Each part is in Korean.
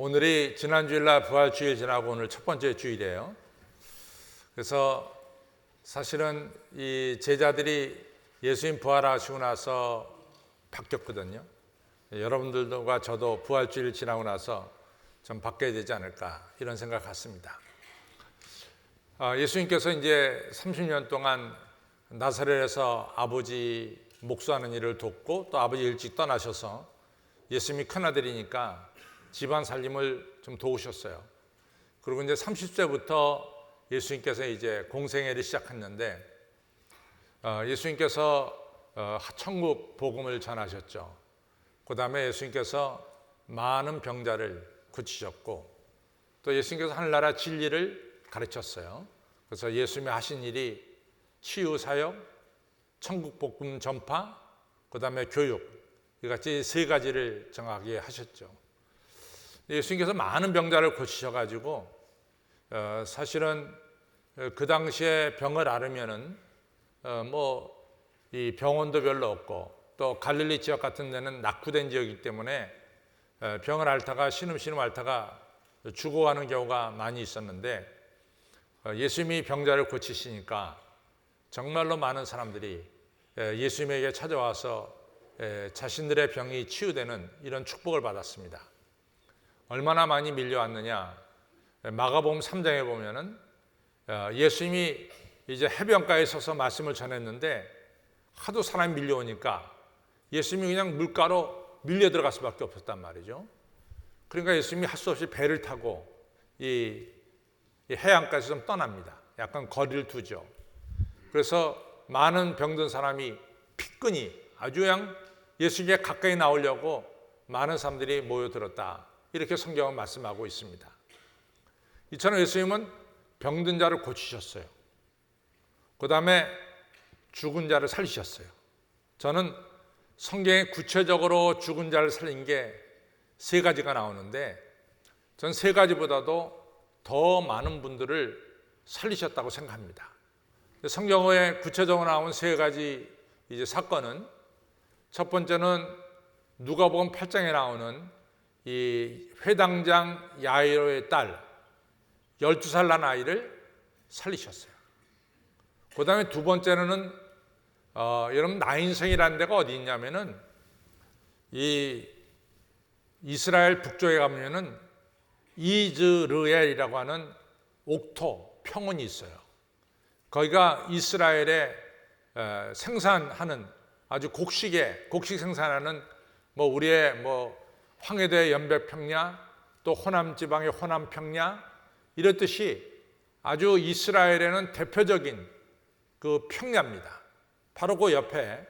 오늘이 지난주일날 부활주일 지나고 오늘 첫 번째 주일이에요. 그래서 사실은 이 제자들이 예수님 부활하시고 나서 바뀌었거든요. 여러분들과 저도 부활주일 지나고 나서 좀 바뀌어야 되지 않을까 이런 생각 같습니다. 예수님께서 이제 30년 동안 나사렛에서 아버지 목수하는 일을 돕고 또 아버지 일찍 떠나셔서 예수님이 큰아들이니까 집안 살림을 좀 도우셨어요. 그리고 이제 30세부터 예수님께서 이제 공생애를 시작했는데 예수님께서 천국 복음을 전하셨죠. 그 다음에 예수님께서 많은 병자를 고치셨고 또 예수님께서 하늘나라 진리를 가르쳤어요. 그래서 예수님이 하신 일이 치유 사역, 천국 복음 전파, 그 다음에 교육, 이같이 세 가지를 정하게 하셨죠. 예수님께서 많은 병자를 고치셔가지고 사실은 그 당시에 병을 앓으면은 이 병원도 별로 없고 또 갈릴리 지역 같은 데는 낙후된 지역이기 때문에 병을 앓다가 신음신음 앓다가 죽어가는 경우가 많이 있었는데 예수님이 병자를 고치시니까 정말로 많은 사람들이 예수님에게 찾아와서 자신들의 병이 치유되는 이런 축복을 받았습니다. 얼마나 많이 밀려왔느냐? 마가복음 3장에 보면은 예수님이 이제 해변가에 서서 말씀을 전했는데 하도 사람이 밀려오니까 예수님이 그냥 물가로 밀려 들어갈 수밖에 없었단 말이죠. 그러니까 예수님이 할 수 없이 배를 타고 이 해안가에서 좀 떠납니다. 약간 거리를 두죠. 그래서 많은 병든 사람이 피끈이 아주 그냥 예수님께 가까이 나오려고 많은 사람들이 모여들었다. 이렇게 성경은 말씀하고 있습니다. 이처럼 예수님은 병든 자를 고치셨어요. 그 다음에 죽은 자를 살리셨어요. 저는 성경에 구체적으로 죽은 자를 살린 게 세 가지가 나오는데 전 세 가지보다도 더 많은 분들을 살리셨다고 생각합니다. 성경에 구체적으로 나온 세 가지 이제 사건은 첫 번째는 누가복음 8장에 나오는 이 회당장 야이로의 딸 12살 난 아이를 살리셨어요. 그 다음에 두 번째는 여러분 나인성이라는 데가 어디 있냐면은 이 이스라엘 북쪽에 가면은 이즈르엘이라고 하는 옥토 평원이 있어요. 거기가 이스라엘에 생산하는 아주 곡식 생산하는 우리의 황해도의 연백평야 또 호남 지방의 호남평야 이렇듯이 아주 이스라엘에는 대표적인 그 평야입니다. 바로 그 옆에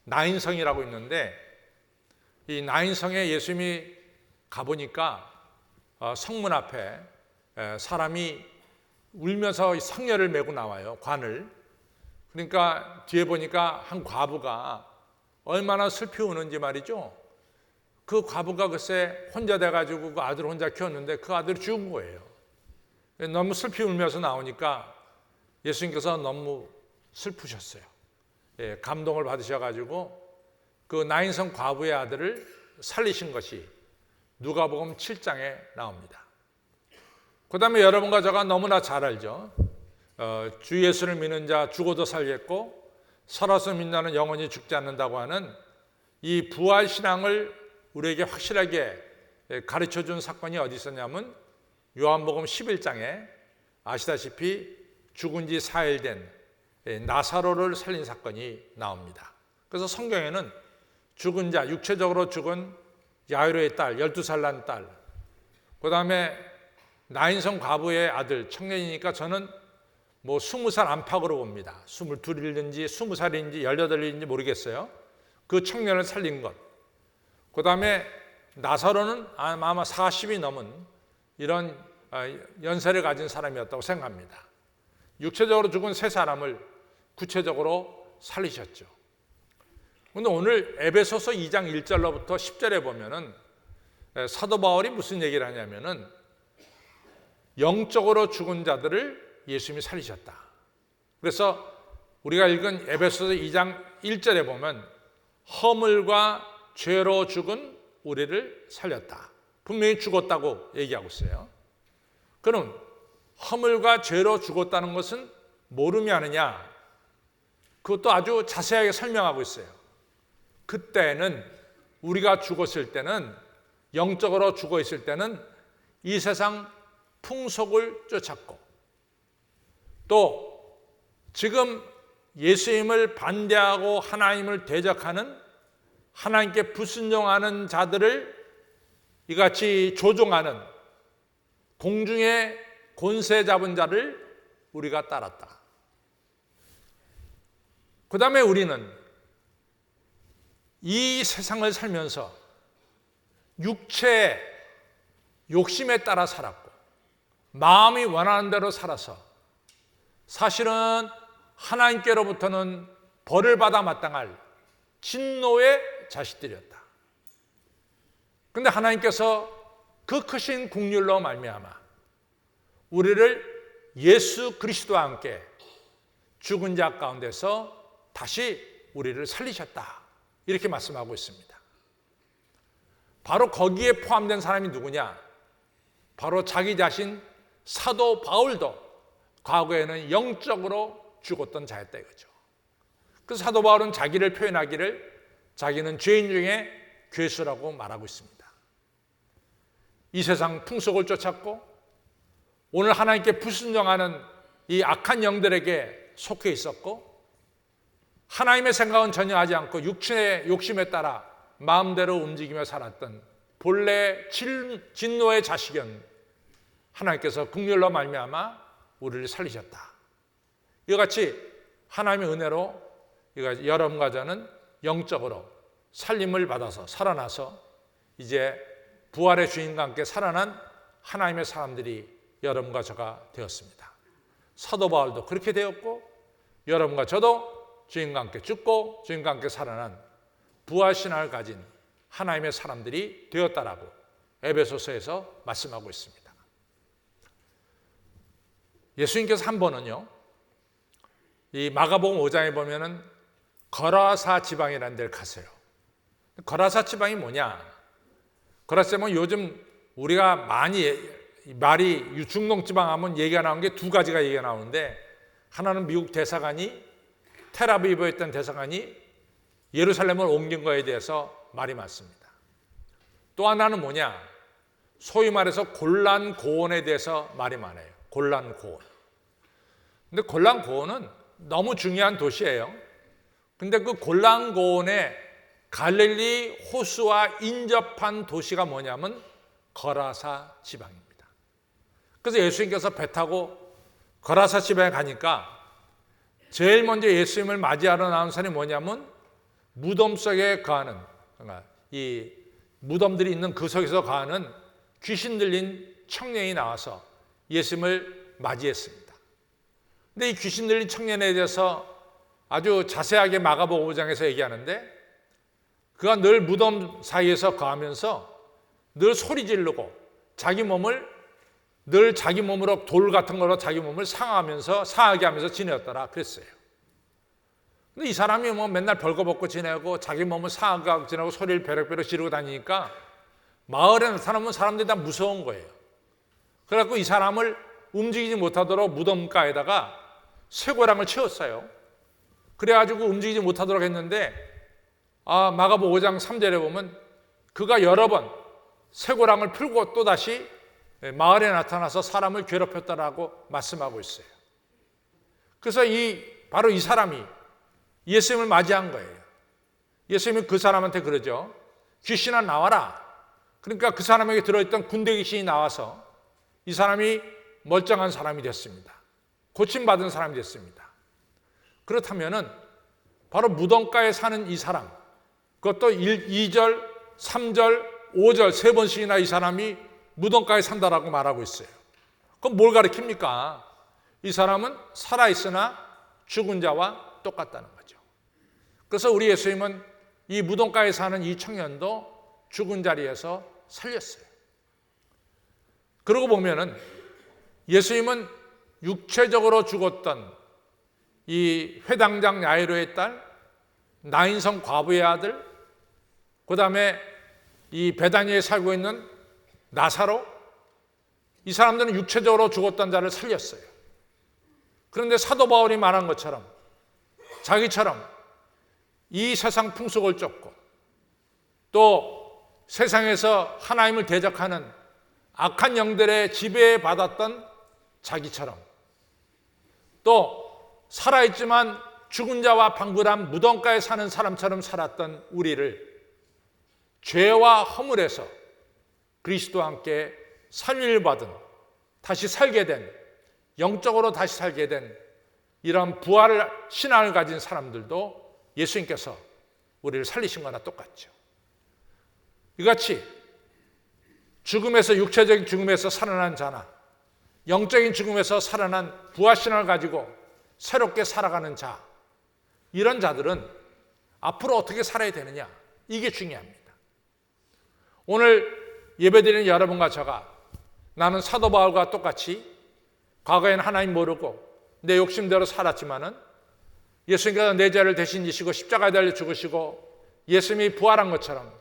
나인성이라고 있는데 이 나인성에 예수님이 가보니까 성문 앞에 사람이 울면서 성녀를 메고 나와요. 관을. 그러니까 뒤에 보니까 한 과부가 얼마나 슬피 우는지 말이죠. 그 과부가 글쎄 혼자 돼가지고 그 아들을 혼자 키웠는데 그 아들이 죽은 거예요. 너무 슬피 울면서 나오니까 예수님께서 너무 슬프셨어요. 감동을 받으셔가지고 그 나인성 과부의 아들을 살리신 것이 누가복음 7장에 나옵니다. 그 다음에 여러분과 저가 너무나 잘 알죠. 주 예수를 믿는 자 죽어도 살겠고 살아서 믿는 자는 영원히 죽지 않는다고 하는 이 부활신앙을 우리에게 확실하게 가르쳐준 사건이 어디 있었냐면 요한복음 11장에 아시다시피 죽은 지 4일 된 나사로를 살린 사건이 나옵니다. 그래서 성경에는 죽은 자, 육체적으로 죽은 야이로의 딸, 12살 난 딸, 그 다음에 나인성 과부의 아들, 청년이니까 저는 20살 안팎으로 봅니다. 22일인지 20살인지 18일인지 모르겠어요. 그 청년을 살린 것. 그 다음에 나사로는 아마 40이 넘은 이런 연세를 가진 사람이었다고 생각합니다. 육체적으로 죽은 세 사람을 구체적으로 살리셨죠. 그런데 오늘 에베소서 2장 1절로부터 10절에 보면은 사도 바울이 무슨 얘기를 하냐면은 영적으로 죽은 자들을 예수님이 살리셨다. 그래서 우리가 읽은 에베소서 2장 1절에 보면 허물과 죄로 죽은 우리를 살렸다. 분명히 죽었다고 얘기하고 있어요. 그럼 허물과 죄로 죽었다는 것은 모름이 아니냐? 그것도 아주 자세하게 설명하고 있어요. 그때는 우리가 죽었을 때는, 영적으로 죽어 있을 때는 이 세상 풍속을 쫓았고, 또 지금 예수님을 반대하고 하나님을 대적하는, 하나님께 불순종하는 자들을 이같이 조종하는 공중의 권세 잡은 자를 우리가 따랐다. 그 다음에 우리는 이 세상을 살면서 육체의 욕심에 따라 살았고, 마음이 원하는 대로 살아서 사실은 하나님께로부터는 벌을 받아 마땅할 진노의 자식들이었다. 그런데 하나님께서 그 크신 긍휼로 말미암아 우리를 예수 그리스도와 함께 죽은 자 가운데서 다시 우리를 살리셨다, 이렇게 말씀하고 있습니다. 바로 거기에 포함된 사람이 누구냐? 바로 자기 자신 사도 바울도 과거에는 영적으로 죽었던 자였다 이거죠. 그래서 사도 바울은 자기를 표현하기를 자기는 죄인 중에 괴수라고 말하고 있습니다. 이 세상 풍속을 쫓았고 오늘 하나님께 불순종하는 이 악한 영들에게 속해 있었고, 하나님의 생각은 전혀 하지 않고 육신의 욕심에 따라 마음대로 움직이며 살았던 본래 진노의 자식은 하나님께서 긍휼로 말미암아 우리를 살리셨다. 이와 같이 하나님의 은혜로 여러분과 저는 영적으로 살림을 받아서 살아나서 이제 부활의 주인과 함께 살아난 하나님의 사람들이 여러분과 저가 되었습니다. 사도 바울도 그렇게 되었고, 여러분과 저도 주인과 함께 죽고 주인과 함께 살아난 부활신앙을 가진 하나님의 사람들이 되었다라고 에베소서에서 말씀하고 있습니다. 예수님께서 한 번은요, 이 마가복음 5장에 보면은 거라사 지방이라는 데를 가세요. 거라사 지방이 뭐냐? 거라사 지방은 요즘 우리가 많이 말이 중동 지방 하면 얘기가 나오는 게 두 가지가 얘기가 나오는데, 하나는 미국 대사관이 텔아비브에 있던 대사관이 예루살렘을 옮긴 거에 대해서 말이 많습니다. 또 하나는 뭐냐? 소위 말해서 골란 고원에 대해서 말이 많아요. 골란 고원. 근데 골란 고원은 너무 중요한 도시예요. 근데 그 골란 고원에 갈릴리 호수와 인접한 도시가 뭐냐면 거라사 지방입니다. 그래서 예수님께서 배 타고 거라사 지방에 가니까 제일 먼저 예수님을 맞이하러 나온 사람이 뭐냐면 무덤 속에 거하는, 그러니까 이 무덤들이 있는 그 속에서 거하는 귀신 들린 청년이 나와서 예수님을 맞이했습니다. 근데 이 귀신 들린 청년에 대해서 아주 자세하게 마가복음 5장에서 얘기하는데, 그가 늘 무덤 사이에서 거하면서 늘 소리 지르고 자기 몸을 늘 자기 몸으로 돌 같은 거로 자기 몸을 상하게 하면서 지내었더라 그랬어요. 근데 이 사람이 뭐 맨날 벌거벗고 지내고 자기 몸을 상하게 하고 지내고 소리를 벼락벼락 지르고 다니니까 마을에 나타나면 사람들이 다 무서운 거예요. 그래갖고 이 사람을 움직이지 못하도록 무덤가에다가 쇠고랑을 채웠어요. 그래가지고 움직이지 못하도록 했는데, 마가복음 5장 3절에 보면 그가 여러 번 쇠고랑을 풀고 또다시 마을에 나타나서 사람을 괴롭혔다라고 말씀하고 있어요. 그래서 바로 이 사람이 예수님을 맞이한 거예요. 예수님이 그 사람한테 그러죠. 귀신아 나와라. 그러니까 그 사람에게 들어있던 군대 귀신이 나와서 이 사람이 멀쩡한 사람이 됐습니다. 고침받은 사람이 됐습니다. 그렇다면은 바로 무덤가에 사는 이 사람, 그것도 2절, 3절, 5절 세 번씩이나 이 사람이 무덤가에 산다라고 말하고 있어요. 그럼 뭘 가리킵니까? 이 사람은 살아있으나 죽은 자와 똑같다는 거죠. 그래서 우리 예수님은 이 무덤가에 사는 이 청년도 죽은 자리에서 살렸어요. 그러고 보면은 예수님은 육체적으로 죽었던 이 회당장 야이로의 딸, 나인성 과부의 아들, 그 다음에 이 베다니에 살고 있는 나사로, 이 사람들은 육체적으로 죽었던 자를 살렸어요. 그런데 사도 바울이 말한 것처럼 자기처럼 이 세상 풍속을 쫓고 또 세상에서 하나님을 대적하는 악한 영들의 지배받았던 자기처럼 또 살아있지만 죽은 자와 방불한 무덤가에 사는 사람처럼 살았던 우리를 죄와 허물에서 그리스도와 함께 살리를 받은, 다시 살게 된, 영적으로 다시 살게 된 이런 부활 신앙을 가진 사람들도 예수님께서 우리를 살리신 거나 똑같죠. 이같이 죽음에서, 육체적인 죽음에서 살아난 자나 영적인 죽음에서 살아난 부활 신앙을 가지고 새롭게 살아가는 자, 이런 자들은 앞으로 어떻게 살아야 되느냐, 이게 중요합니다. 오늘 예배드리는 여러분과 저가 나는 사도 바울과 똑같이 과거에는 하나님 모르고 내 욕심대로 살았지만은 예수님께서 내 죄를 대신 지시고 십자가에 달려 죽으시고 예수님이 부활한 것처럼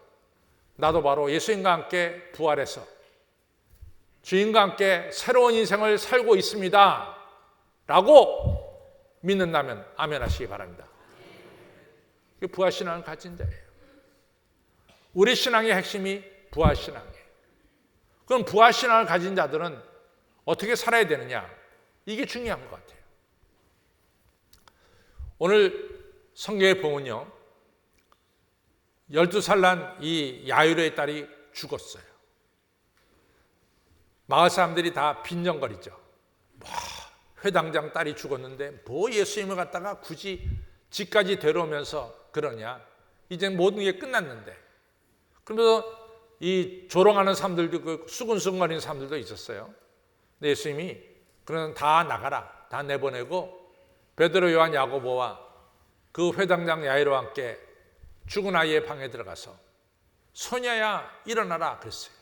나도 바로 예수님과 함께 부활해서 주님과 함께 새로운 인생을 살고 있습니다 라고 믿는다면 아멘 하시기 바랍니다. 이게 부활신앙을 가진 자예요. 우리 신앙의 핵심이 부활신앙이에요. 그럼 부활신앙을 가진 자들은 어떻게 살아야 되느냐, 이게 중요한 것 같아요. 오늘 성경에 보면요, 12살 난 이 야이로의 딸이 죽었어요. 마을 사람들이 다 빈정거리죠. 회당장 딸이 죽었는데 뭐 예수님을 갖다가 굳이 집까지 데려오면서 그러냐, 이제 모든 게 끝났는데. 그러면서 이 조롱하는 사람들도, 그 수근수근거리는 사람들도 있었어요. 근데 예수님이 그러면 다 나가라, 다 내보내고 베드로, 요한, 야고보와 그 회당장 야이로와 함께 죽은 아이의 방에 들어가서 소녀야 일어나라 그랬어요.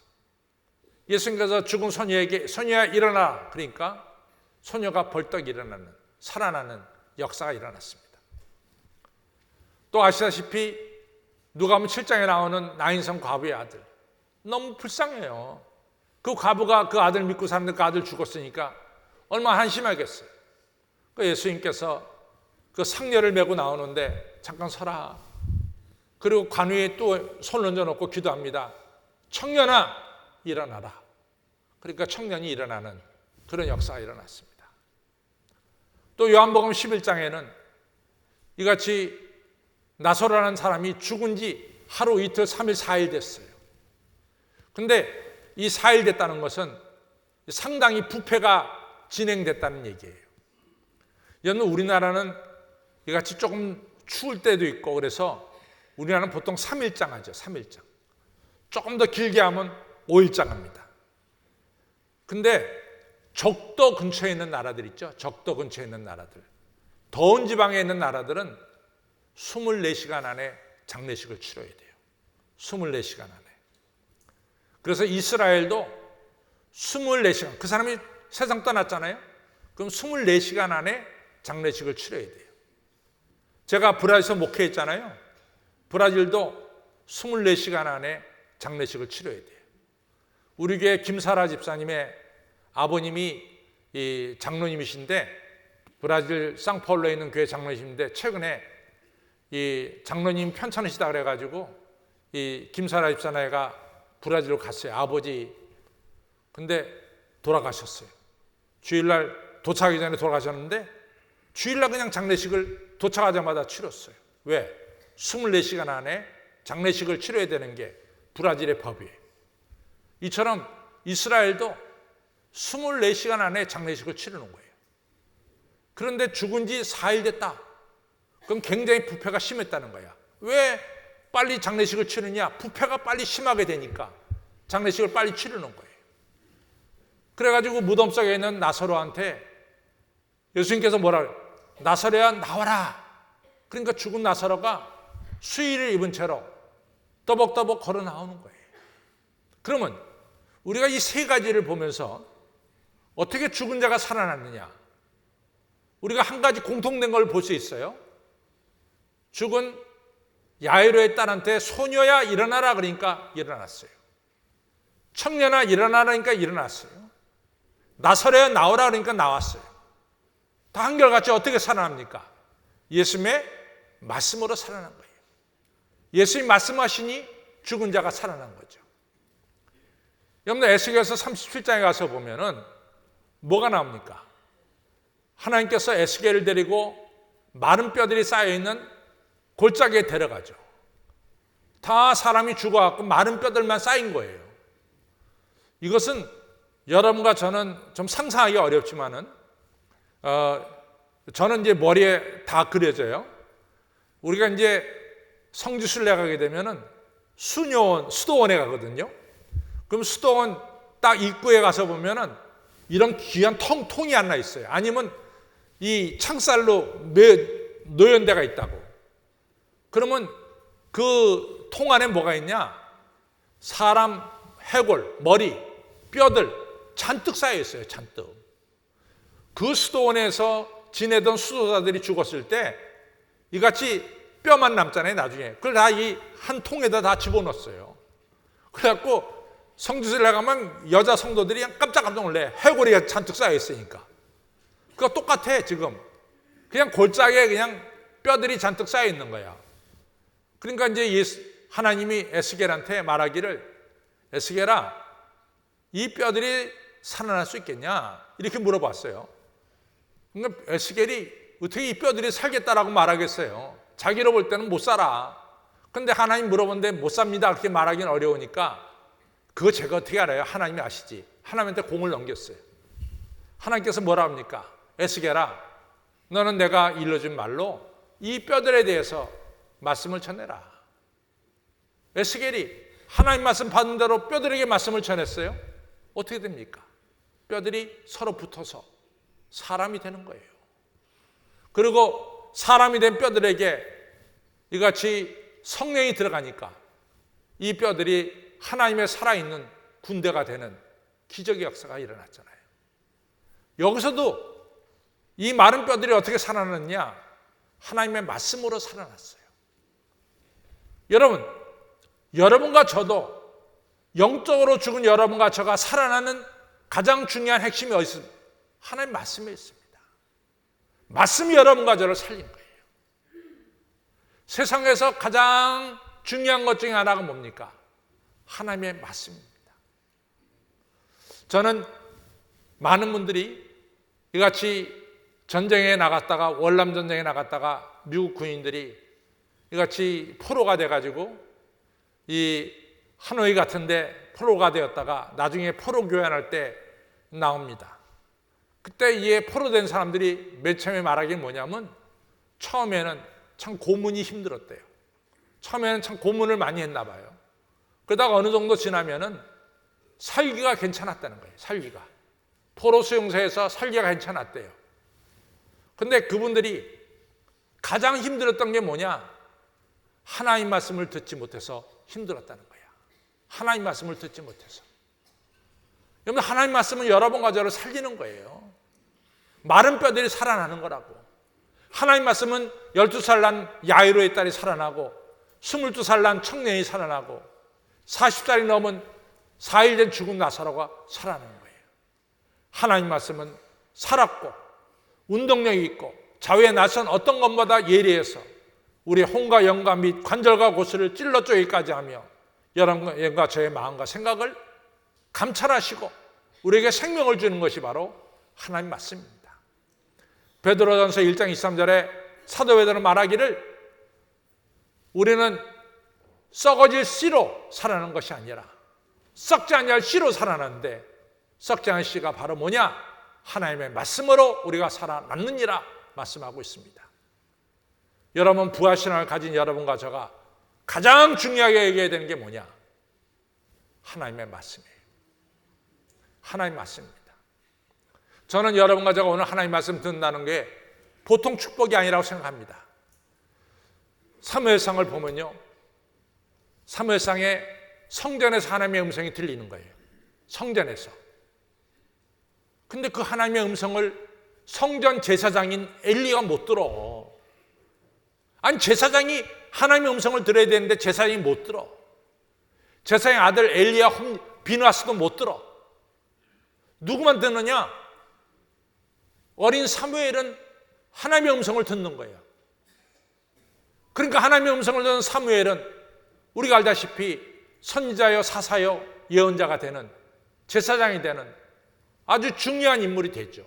예수님께서 죽은 소녀에게 소녀야 일어나라 그러니까 소녀가 벌떡 일어나는, 살아나는 역사가 일어났습니다. 또 아시다시피 누가복음 7장에 나오는 나인성 과부의 아들, 너무 불쌍해요. 그 과부가 그 아들 믿고 사는데 그 아들 죽었으니까 얼마나 한심하겠어요. 그 예수님께서 그 상녀를 메고 나오는데 잠깐 서라. 그리고 관 위에 또 손을 얹어놓고 기도합니다. 청년아 일어나라. 그러니까 청년이 일어나는 그런 역사가 일어났습니다. 또 요한복음 11장에는 이같이 나사로라는 사람이 죽은 지 하루, 이틀, 3일, 4일 됐어요. 근데 이 4일 됐다는 것은 상당히 부패가 진행됐다는 얘기예요. 여러분, 우리나라는 이같이 조금 추울 때도 있고 그래서 우리나라는 보통 3일장 하죠. 3일장. 조금 더 길게 하면 5일장 합니다. 근데 적도 근처에 있는 나라들 있죠. 적도 근처에 있는 나라들. 더운 지방에 있는 나라들은 24시간 안에 장례식을 치러야 돼요. 24시간 안에. 그래서 이스라엘도 24시간, 그 사람이 세상 떠났잖아요. 그럼 24시간 안에 장례식을 치러야 돼요. 제가 브라질에서 목회했잖아요. 브라질도 24시간 안에 장례식을 치러야 돼요. 우리 교회 김사라 집사님의 아버님이 이 장로님이신데, 브라질 상파울로에 있는 교회 장로님이신데 최근에 이 장로님 편찮으시다 그래가지고 이 김사라 집사나이가 브라질로 갔어요. 아버지. 근데 돌아가셨어요. 주일날 도착하기 전에 돌아가셨는데 주일날 그냥 장례식을 도착하자마자 치렀어요. 왜? 24시간 안에 장례식을 치러야 되는 게 브라질의 법이에요. 이처럼 이스라엘도 24시간 안에 장례식을 치르는 거예요. 그런데 죽은 지 4일 됐다. 그럼 굉장히 부패가 심했다는 거야. 왜 빨리 장례식을 치르냐? 부패가 빨리 심하게 되니까 장례식을 빨리 치르는 거예요. 그래가지고 무덤 속에 있는 나사로한테 예수님께서 뭐라 그래요? 나사로야 나와라. 그러니까 죽은 나사로가 수의를 입은 채로 떠벅떠벅 걸어 나오는 거예요. 그러면 우리가 이 세 가지를 보면서 어떻게 죽은 자가 살아났느냐? 우리가 한 가지 공통된 걸 볼 수 있어요. 죽은 야이로의 딸한테 소녀야 일어나라 그러니까 일어났어요. 청년아 일어나라니까 일어났어요. 나서려 나오라 그러니까 나왔어요. 다 한결같이 어떻게 살아납니까? 예수님의 말씀으로 살아난 거예요. 예수님이 말씀하시니 죽은 자가 살아난 거죠. 여러분 에스겔서 37장에 가서 보면은 뭐가 나옵니까? 하나님께서 에스겔을 데리고 마른 뼈들이 쌓여있는 골짜기에 데려가죠. 다 사람이 죽어갖고 마른 뼈들만 쌓인 거예요. 이것은 여러분과 저는 좀 상상하기 어렵지만은 저는 이제 머리에 다 그려져요. 우리가 이제 성지순례 가게 되면은 수도원에 가거든요. 그럼 수도원 딱 입구에 가서 보면은 이런 귀한 통이 하나 있어요. 아니면 이 창살로 놓연 데가 있다고. 그러면 그 통 안에 뭐가 있냐? 사람 해골, 머리, 뼈들 잔뜩 쌓여 있어요. 잔뜩. 그 수도원에서 지내던 수도자들이 죽었을 때 이같이 뼈만 남잖아요. 나중에. 그걸 다 이 한 통에다 다 집어넣었어요. 그래갖고 성지순례 가면 여자 성도들이 그냥 깜짝깜짝 놀래. 해골이 잔뜩 쌓여 있으니까. 그거 똑같아 지금. 그냥 골짜기에 그냥 뼈들이 잔뜩 쌓여 있는 거야. 그러니까 이제 하나님이 에스겔한테 말하기를, 에스겔아, 이 뼈들이 살아날 수 있겠냐? 이렇게 물어봤어요. 그러니까 에스겔이 어떻게 이 뼈들이 살겠다라고 말하겠어요? 자기로 볼 때는 못 살아. 근데 하나님 물어보는데 못 삽니다. 그렇게 말하기는 어려우니까 그거 제가 어떻게 알아요? 하나님이 아시지. 하나님한테 공을 넘겼어요. 하나님께서 뭐라 합니까? 에스겔아, 너는 내가 일러준 말로 이 뼈들에 대해서 말씀을 전해라. 에스겔이 하나님 말씀 받은 대로 뼈들에게 말씀을 전했어요. 어떻게 됩니까? 뼈들이 서로 붙어서 사람이 되는 거예요. 그리고 사람이 된 뼈들에게 이같이 성령이 들어가니까 이 뼈들이 하나님의 살아있는 군대가 되는 기적의 역사가 일어났잖아요. 여기서도 이 마른 뼈들이 어떻게 살아났냐? 하나님의 말씀으로 살아났어요. 여러분과 저도 영적으로 죽은 여러분과 저가 살아나는 가장 중요한 핵심이 어디 있습니까? 하나님 말씀에 있습니다. 말씀이 여러분과 저를 살린 거예요. 세상에서 가장 중요한 것 중에 하나가 뭡니까? 하나님의 말씀입니다. 저는 많은 분들이 이같이 전쟁에 나갔다가, 월남 전쟁에 나갔다가 미국 군인들이 이같이 포로가 돼가지고 이 하노이 같은데 포로가 되었다가 나중에 포로 교환할 때 나옵니다. 그때 이에 포로된 사람들이 맨 처음에 말하기는 뭐냐면 처음에는 참 고문이 힘들었대요. 처음에는 참 고문을 많이 했나 봐요. 그러다가 어느 정도 지나면은 살기가 괜찮았다는 거예요. 살기가. 포로 수용소에서 살기가 괜찮았대요. 근데 그분들이 가장 힘들었던 게 뭐냐? 하나님 말씀을 듣지 못해서 힘들었다는 거야. 하나님 말씀을 듣지 못해서. 여러분, 하나님 말씀은 여러분과 저를 살리는 거예요. 마른 뼈들이 살아나는 거라고. 하나님 말씀은 12살 난 야이로의 딸이 살아나고 22살 난 청년이 살아나고 40살이 넘은 4일 된 죽은 나사로가 살아나는 거예요. 하나님 말씀은 살았고 운동력이 있고 자외에 나선 어떤 것보다 예리해서 우리 혼과 영과 및 관절과 고수를 찔러 쪼개기까지 하며 여러분과 저의 마음과 생각을 감찰하시고 우리에게 생명을 주는 것이 바로 하나님 말씀입니다. 베드로전서 1장 23절에 사도 베드로는 말하기를 우리는 썩어질 씨로 살아나는 것이 아니라 썩지 아니할 씨로 살아나는데 썩지 않은 씨가 바로 뭐냐? 하나님의 말씀으로 우리가 살아남느니라 말씀하고 있습니다. 여러분, 부활신앙을 가진 여러분과 저가 가장 중요하게 얘기해야 되는 게 뭐냐? 하나님의 말씀이에요. 하나님 말씀입니다. 저는 여러분과 제가 오늘 하나님 말씀 듣는다는 게 보통 축복이 아니라고 생각합니다. 사무엘상을 보면요, 사무엘상에 성전에서 하나님의 음성이 들리는 거예요. 성전에서. 근데 그 하나님의 음성을 성전 제사장인 엘리가 못 들어. 아니, 제사장이 하나님의 음성을 들어야 되는데 제사장이 못 들어. 제사장의 아들 엘리야 비누아스도 못 들어. 누구만 듣느냐? 어린 사무엘은 하나님의 음성을 듣는 거예요. 그러니까 하나님의 음성을 듣는 사무엘은 우리가 알다시피 선지자여 사사여 예언자가 되는, 제사장이 되는 아주 중요한 인물이 되죠.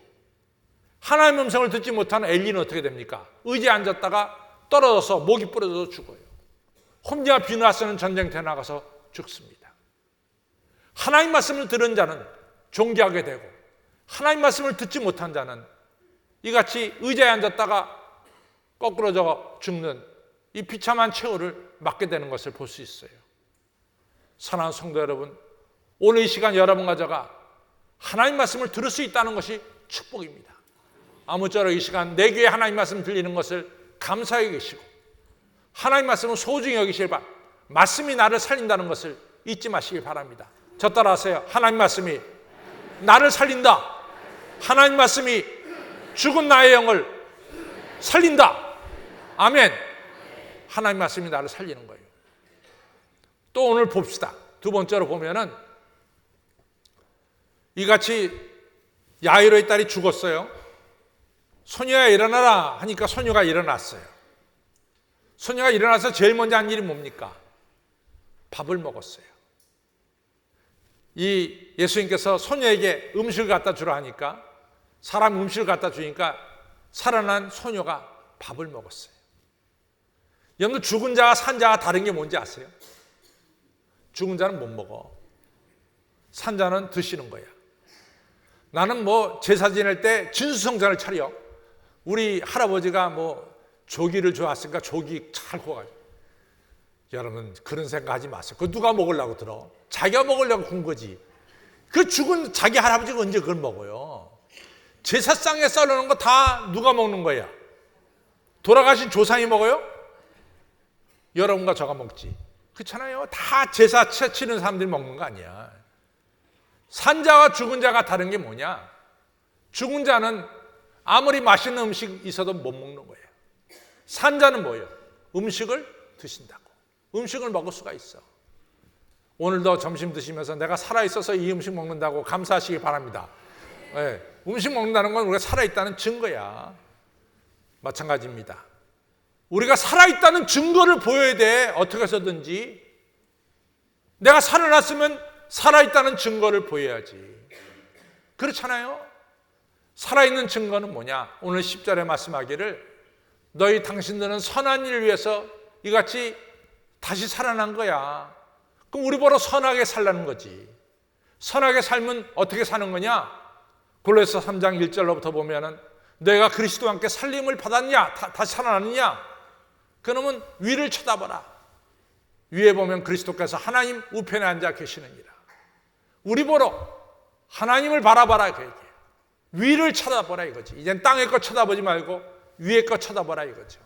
하나님의 음성을 듣지 못하는 엘리는 어떻게 됩니까? 의지에 앉았다가 떨어져서 목이 부러져서 죽어요. 홈리와 비누아스는 전쟁터에 나가서 죽습니다. 하나님 말씀을 들은 자는 존귀하게 되고, 하나님 말씀을 듣지 못한 자는 이같이 의자에 앉았다가 거꾸러져 죽는 이 비참한 최후를 맞게 되는 것을 볼 수 있어요. 사랑하는 성도 여러분, 오늘 이 시간 여러분과 제가 하나님 말씀을 들을 수 있다는 것이 축복입니다. 아무쪼록 이 시간 내 귀에 하나님 말씀 들리는 것을 감사히 계시고, 하나님 말씀을 소중히 여기실 바, 말씀이 나를 살린다는 것을 잊지 마시길 바랍니다. 저 따라하세요. 하나님 말씀이 나를 살린다. 하나님 말씀이 죽은 나의 영을 살린다. 아멘. 하나님 말씀이 나를 살리는 거예요. 또 오늘 봅시다. 두 번째로 보면은 이같이 야이로의 딸이 죽었어요. 소녀야 일어나라 하니까 소녀가 일어났어요. 소녀가 일어나서 제일 먼저 한 일이 뭡니까? 밥을 먹었어요. 이 예수님께서 소녀에게 음식을 갖다 주라 하니까, 사람 음식을 갖다 주니까 살아난 소녀가 밥을 먹었어요. 여러분, 죽은 자와 산 자가 다른 게 뭔지 아세요? 죽은 자는 못 먹어. 산 자는 드시는 거야. 나는 뭐 제사 지낼 때 진수성찬을 차려. 우리 할아버지가 뭐 조기를 좋아했으니까 조기 잘 구워가지고. 여러분, 그런 생각하지 마세요. 그거 누가 먹으려고 들어? 자기가 먹으려고 군 거지. 그 죽은 자기 할아버지가 언제 그걸 먹어요? 제사상에 썰어놓은 거 다 누가 먹는 거야? 돌아가신 조상이 먹어요? 여러분과 저가 먹지. 그렇잖아요. 다 제사 치는 사람들이 먹는 거 아니야. 산자와 죽은 자가 다른 게 뭐냐? 죽은 자는 아무리 맛있는 음식 있어도 못 먹는 거예요. 산자는 뭐예요? 음식을 드신다고. 음식을 먹을 수가 있어. 오늘도 점심 드시면서 내가 살아있어서 이 음식 먹는다고 감사하시기 바랍니다. 네, 음식 먹는다는 건 우리가 살아있다는 증거야. 마찬가지입니다. 우리가 살아있다는 증거를 보여야 돼. 어떻게 해서든지. 내가 살아났으면 살아있다는 증거를 보여야지. 그렇잖아요. 살아있는 증거는 뭐냐? 오늘 10절에 말씀하기를 너희 당신들은 선한 일을 위해서 이같이 다시 살아난 거야. 그럼 우리 보러 선하게 살라는 거지. 선하게 살면 어떻게 사는 거냐? 골로새 3장 1절로부터 보면은 너희가 그리스도와 함께 살림을 받았냐? 다시 살아났느냐? 그러면 위를 쳐다보라. 위에 보면 그리스도께서 하나님 우편에 앉아 계시느니라. 우리 보러 하나님을 바라봐라 그 얘기예요. 위를 쳐다보라 이거지. 이젠 땅의 것 쳐다보지 말고 위의 것 쳐다보라 이거죠.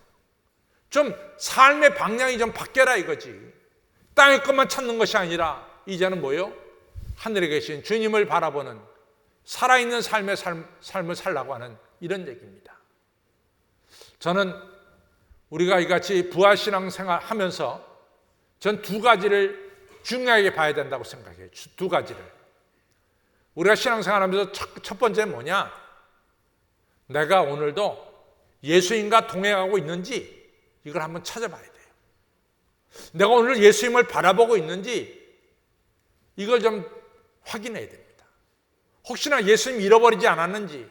좀 삶의 방향이 좀 바뀌어라 이거지. 땅의 것만 찾는 것이 아니라 이제는 뭐요? 하늘에 계신 주님을 바라보는 살아있는 삶을 살라고 하는 이런 얘기입니다. 저는 우리가 이같이 부활신앙생활 하면서 전 두 가지를 중요하게 봐야 된다고 생각해요. 두 가지를. 우리가 신앙생활하면서 첫 번째는 뭐냐? 내가 오늘도 예수님과 동행하고 있는지 이걸 한번 찾아봐야 돼요. 내가 오늘 예수님을 바라보고 있는지 이걸 좀 확인해야 됩니다. 혹시나 예수님 잃어버리지 않았는지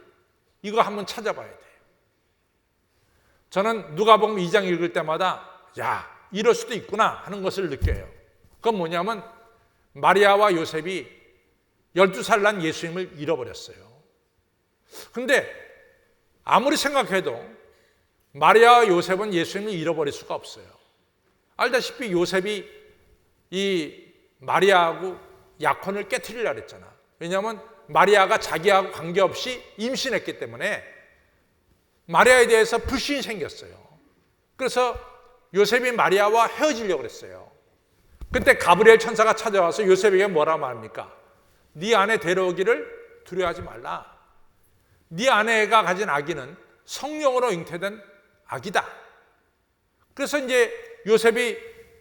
이거 한번 찾아봐야 돼요. 저는 누가복음 2장 읽을 때마다 야, 이럴 수도 있구나 하는 것을 느껴요. 그건 뭐냐면 마리아와 요셉이 12살 난 예수님을 잃어버렸어요. 근데 아무리 생각해도 마리아와 요셉은 예수님을 잃어버릴 수가 없어요. 알다시피 요셉이 이 마리아하고 약혼을 깨트리려고 했잖아. 왜냐하면 마리아가 자기하고 관계없이 임신했기 때문에 마리아에 대해서 불신이 생겼어요. 그래서 요셉이 마리아와 헤어지려고 했어요. 그때 가브리엘 천사가 찾아와서 요셉에게 뭐라고 말합니까? 네 아내 데려오기를 두려워하지 말라. 네 아내가 가진 아기는 성령으로 잉태된 아기다. 그래서 이제 요셉이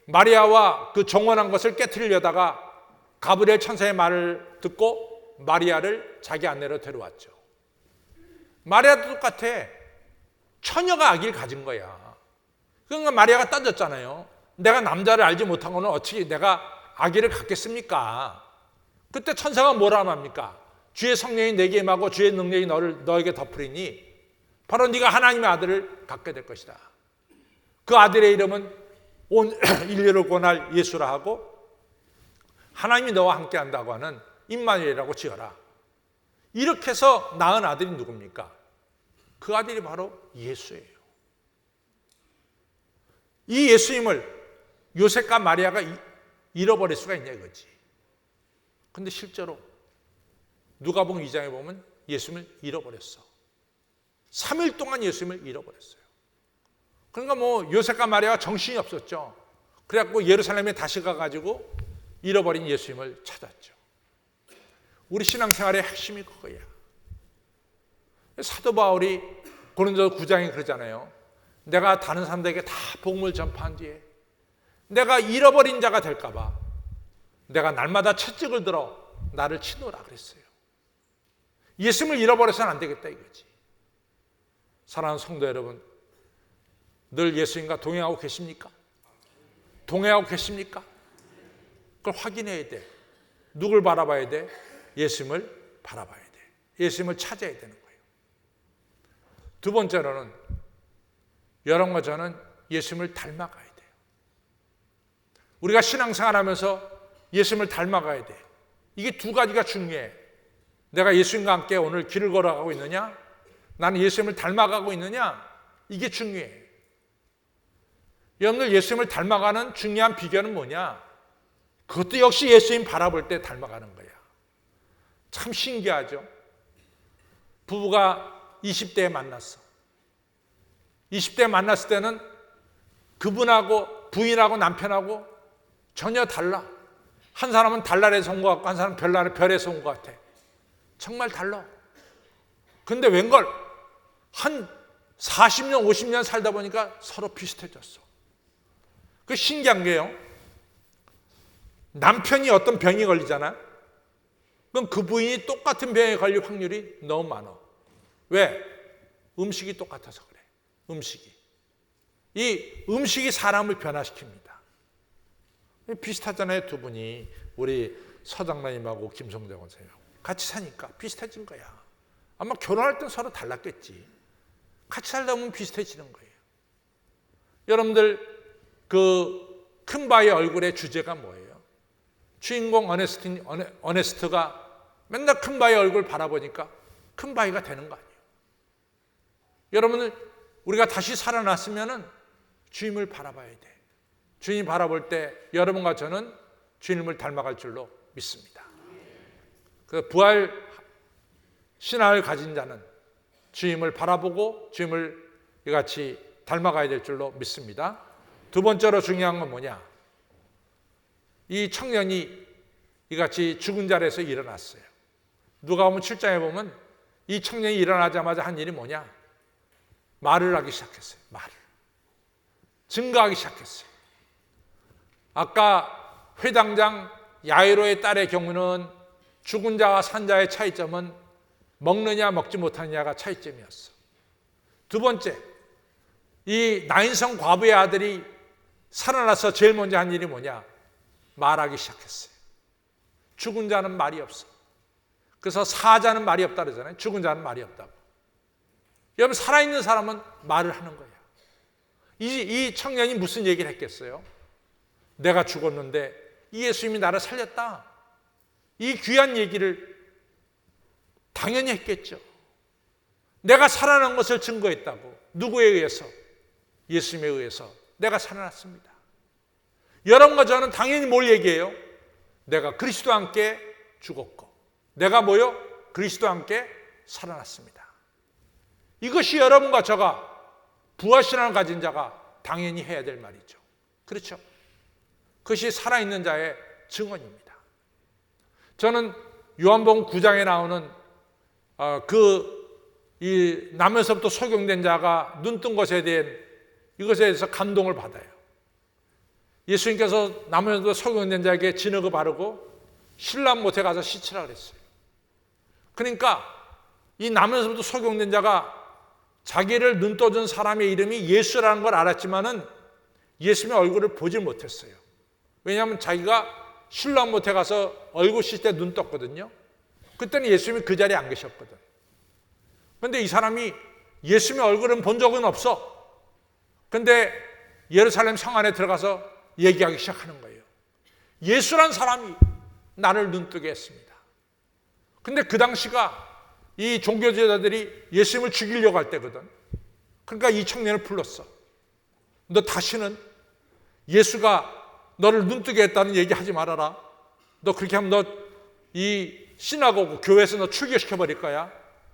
마리아와 그 정원한 것을 깨트리려다가 가브리엘 천사의 말을 듣고 마리아를 자기 아내로 데려왔죠. 마리아도 똑같아. 처녀가 아기를 가진 거야. 그러니까 마리아가 따졌잖아요. 내가 남자를 알지 못하고는 어떻게 내가 아기를 갖겠습니까? 그때 천사가 뭐라 합니까? 주의 성령이 내게 임하고 주의 능력이 너에게 덮으리니 바로 네가 하나님의 아들을 갖게 될 것이다. 그 아들의 이름은 온 인류를 구원할 예수라 하고 하나님이 너와 함께 한다고 하는 임마누엘이라고 지어라. 이렇게 해서 낳은 아들이 누굽니까? 그 아들이 바로 예수예요. 이 예수님을 요셉과 마리아가 잃어버릴 수가 있냐 이거지. 근데 실제로 누가복음 2장에 보면 예수님을 잃어버렸어. 3일 동안 예수님을 잃어버렸어요. 그러니까 요셉과 마리아가 정신이 없었죠. 그래갖고 예루살렘에 다시 가가지고 잃어버린 예수님을 찾았죠. 우리 신앙생활의 핵심이 그거야. 사도 바울이 고린도 9장에 그러잖아요. 내가 다른 사람들에게 다 복음을 전파한 뒤에 내가 잃어버린 자가 될까 봐 내가 날마다 채찍을 들어 나를 치노라 그랬어요. 예수님을 잃어버려서는 안 되겠다 이거지. 사랑하는 성도 여러분, 늘 예수님과 동행하고 계십니까? 동행하고 계십니까? 그걸 확인해야 돼. 누굴 바라봐야 돼? 예수님을 바라봐야 돼. 예수님을 찾아야 되는 거예요. 두 번째로는 여러분과 저는 예수님을 닮아가야 돼요. 우리가 신앙생활하면서 예수님을 닮아가야 돼. 이게 두 가지가 중요해. 내가 예수님과 함께 오늘 길을 걸어가고 있느냐? 나는 예수님을 닮아가고 있느냐? 이게 중요해. 여러분들 예수님을 닮아가는 중요한 비결은 뭐냐? 그것도 역시 예수님 바라볼 때 닮아가는 거야. 참 신기하죠? 부부가 20대에 만났어. 20대에 만났을 때는 그분하고 부인하고 남편하고 전혀 달라. 한 사람은 달날에서 온 것 같고 한 사람은 별에서 온 것 같아. 정말 달라. 근데 웬걸 한 40년 50년 살다 보니까 서로 비슷해졌어. 그 신기한 게요. 남편이 어떤 병이 걸리잖아. 그럼 그 부인이 똑같은 병에 걸릴 확률이 너무 많아. 왜? 음식이 똑같아서 그래. 음식이. 이 음식이 사람을 변화시킵니다. 비슷하잖아요. 두 분이 우리 서장로님하고 김성대 원사님 같이 사니까 비슷해진 거야. 아마 결혼할 땐 서로 달랐겠지. 같이 살다 보면 비슷해지는 거예요. 여러분들 그 큰 바의 얼굴의 주제가 뭐예요? 주인공 어네스트가 맨날 큰 바의 얼굴 바라보니까 큰 바위가 되는 거 아니에요. 여러분은 우리가 다시 살아났으면은 주님을 바라봐야 돼. 주님 바라볼 때 여러분과 저는 주님을 닮아갈 줄로 믿습니다. 그 부활 신앙을 가진 자는 주님을 바라보고 주님을 이같이 닮아가야 될 줄로 믿습니다. 두 번째로 중요한 건 뭐냐? 이 청년이 이같이 죽은 자리에서 일어났어요. 누가복음 7장에 보면 이 청년이 일어나자마자 한 일이 뭐냐? 말을 하기 시작했어요. 말을. 증거하기 시작했어요. 아까 회당장 야이로의 딸의 경우는 죽은 자와 산 자의 차이점은 먹느냐 먹지 못하느냐가 차이점이었어. 두 번째, 이 나인성 과부의 아들이 살아나서 제일 먼저 한 일이 뭐냐? 말하기 시작했어요. 죽은 자는 말이 없어. 그래서 사자는 말이 없다 그러잖아요. 죽은 자는 말이 없다고. 여러분 살아있는 사람은 말을 하는 거예요. 이 청년이 무슨 얘기를 했겠어요? 내가 죽었는데 이 예수님이 나를 살렸다. 이 귀한 얘기를 당연히 했겠죠. 내가 살아난 것을 증거했다고. 누구에 의해서? 예수님에 의해서 내가 살아났습니다. 여러분과 저는 당연히 뭘 얘기해요? 내가 그리스도와 함께 죽었고 내가 뭐요? 그리스도와 함께 살아났습니다. 이것이 여러분과 저가 부활신앙을 가진 자가 당연히 해야 될 말이죠. 그렇죠? 그것이 살아있는 자의 증언입니다. 저는 요한복음 9장에 나오는 이 나면서부터 소경된 자가 눈뜬 것에 대한 이것에 대해서 감동을 받아요. 예수님께서 나면서부터 소경된 자에게 진흙을 바르고 신랑 못해 가서 시치라 그랬어요. 그러니까 이 나면서부터 소경된 자가 자기를 눈 떠준 사람의 이름이 예수라는 걸 알았지만은 예수님의 얼굴을 보질 못했어요. 왜냐하면 자기가 신랑 못해 가서 얼굴 씻을 때 눈 떴거든요. 그때는 예수님이 그 자리에 안 계셨거든. 그런데 이 사람이 예수님의 얼굴은 본 적은 없어. 그런데 예루살렘 성 안에 들어가서 얘기하기 시작하는 거예요. 예수란 사람이 나를 눈뜨게 했습니다. 근데 그 당시가 이 종교제자들이 예수님을 죽이려고 할 때거든. 그러니까 이 청년을 불렀어. 너 다시는 예수가 너를 눈뜨게 했다는 얘기 하지 말아라. 너 그렇게 하면 너 이 시나고그 교회에서 너 출교시켜 버릴 거야.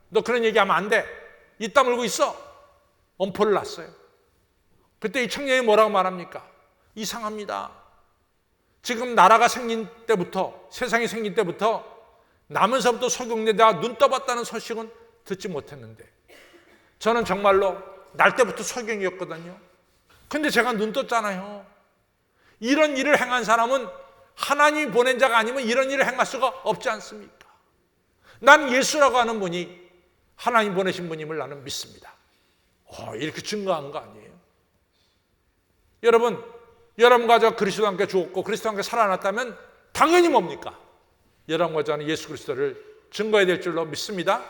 너 그런 얘기하면 안 돼. 이따 물고 있어. 엄포를 놨어요. 그때 이 청년이 뭐라고 말합니까? 이상합니다. 지금 나라가 생긴 때부터, 세상이 생긴 때부터 나면서부터 소경되다가 눈 떠봤다는 소식은 듣지 못했는데 저는 정말로 날 때부터 소경이었거든요. 근데 제가 눈 떴잖아요. 이런 일을 행한 사람은 하나님이 보낸 자가 아니면 이런 일을 행할 수가 없지 않습니까? 난 예수라고 하는 분이 하나님 보내신 분임을 나는 믿습니다. 이렇게 증거한 거 아니에요? 여러분과 저 그리스도와 함께 죽었고 그리스도와 함께 살아났다면 당연히 뭡니까? 여러분과 저는 예수 그리스도를 증거해야 될 줄로 믿습니다.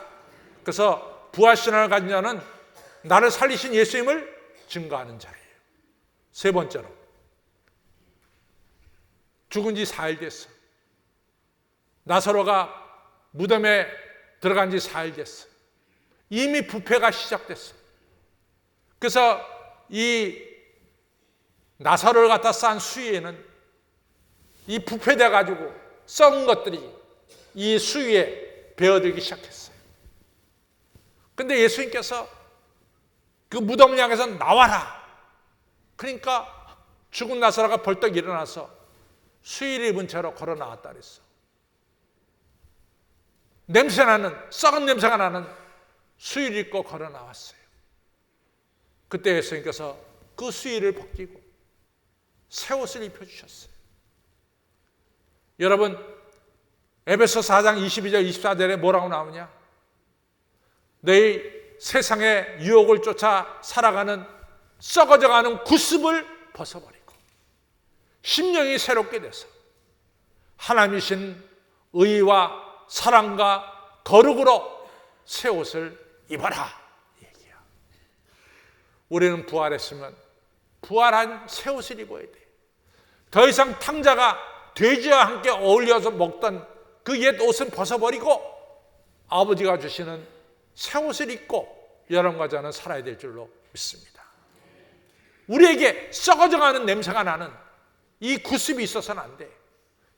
그래서 부활신앙을 가진 자는 나를 살리신 예수님을 증거하는 자예요. 세 번째로 죽은 지 4일 됐어. 나사로가 무덤에 들어간 지 4일 됐어. 이미 부패가 시작됐어. 그래서 이 나사로를 갖다 싼 수위에는 이 부패돼 가지고 썩은 것들이 이 수위에 베어들기 시작했어요. 근데 예수님께서 그 무덤을 향해서 나와라. 그러니까 죽은 나사로가 벌떡 일어나서 수의를 입은 채로 걸어 나왔다 그랬어. 썩은 냄새가 나는 수의를 입고 걸어 나왔어요. 그때 예수님께서 그 수의를 벗기고 새 옷을 입혀주셨어요. 여러분, 에베소 4장 22절 24절에 뭐라고 나오냐? 너희 세상의 유혹을 쫓아 살아가는 썩어져가는 구습을 벗어버리고 심령이 새롭게 돼서 하나님이신 의와 사랑과 거룩으로 새 옷을 입어라. 얘기야. 우리는 부활했으면 부활한 새 옷을 입어야 돼. 더 이상 탕자가 돼지와 함께 어울려서 먹던 그 옛 옷은 벗어버리고 아버지가 주시는 새 옷을 입고 여러분과 저는 살아야 될 줄로 믿습니다. 우리에게 썩어져가는 냄새가 나는 이 구습이 있어서는 안 돼.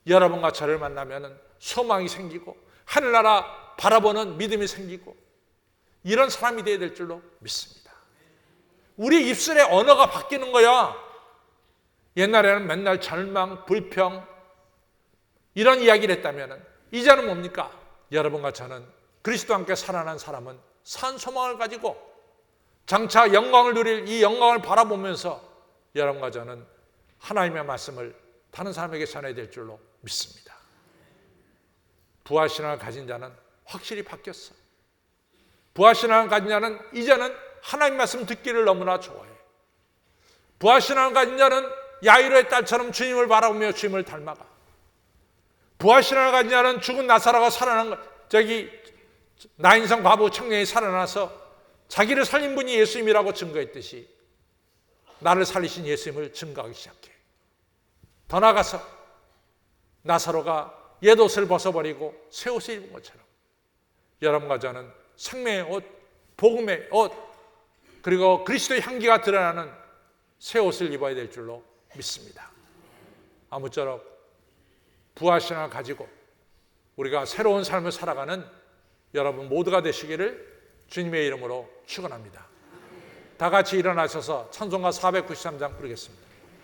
여러분과 저를 만나면 소망이 생기고 하늘나라 바라보는 믿음이 생기고 이런 사람이 되어야 될 줄로 믿습니다. 우리 입술의 언어가 바뀌는 거야. 옛날에는 맨날 절망, 불평 이런 이야기를 했다면 이제는 뭡니까? 여러분과 저는 그리스도와 함께 살아난 사람은 산 소망을 가지고 장차 영광을 누릴 이 영광을 바라보면서 여러분과 저는 하나님의 말씀을 다른 사람에게 전해야 될 줄로 믿습니다. 부활신앙을 가진 자는 확실히 바뀌었어. 부활신앙을 가진 자는 이제는 하나님 말씀 듣기를 너무나 좋아해. 부활신앙을 가진 자는 야이로의 딸처럼 주님을 바라보며 주님을 닮아가. 부활신앙을 가진 자는 죽은 나사로가 살아난 나인성 과부 청년이 살아나서 자기를 살린 분이 예수님이라고 증거했듯이 나를 살리신 예수님을 증거하기 시작해. 더 나아가서 나사로가 옛 옷을 벗어버리고 새 옷을 입은 것처럼 여러분과 저는 생명의 옷, 복음의 옷, 그리고 그리스도의 향기가 드러나는 새 옷을 입어야 될 줄로 믿습니다. 아무쪼록 부활신앙을 가지고 우리가 새로운 삶을 살아가는 여러분 모두가 되시기를 주님의 이름으로 축원합니다. 다 같이 일어나셔서 찬송가 493장 부르겠습니다.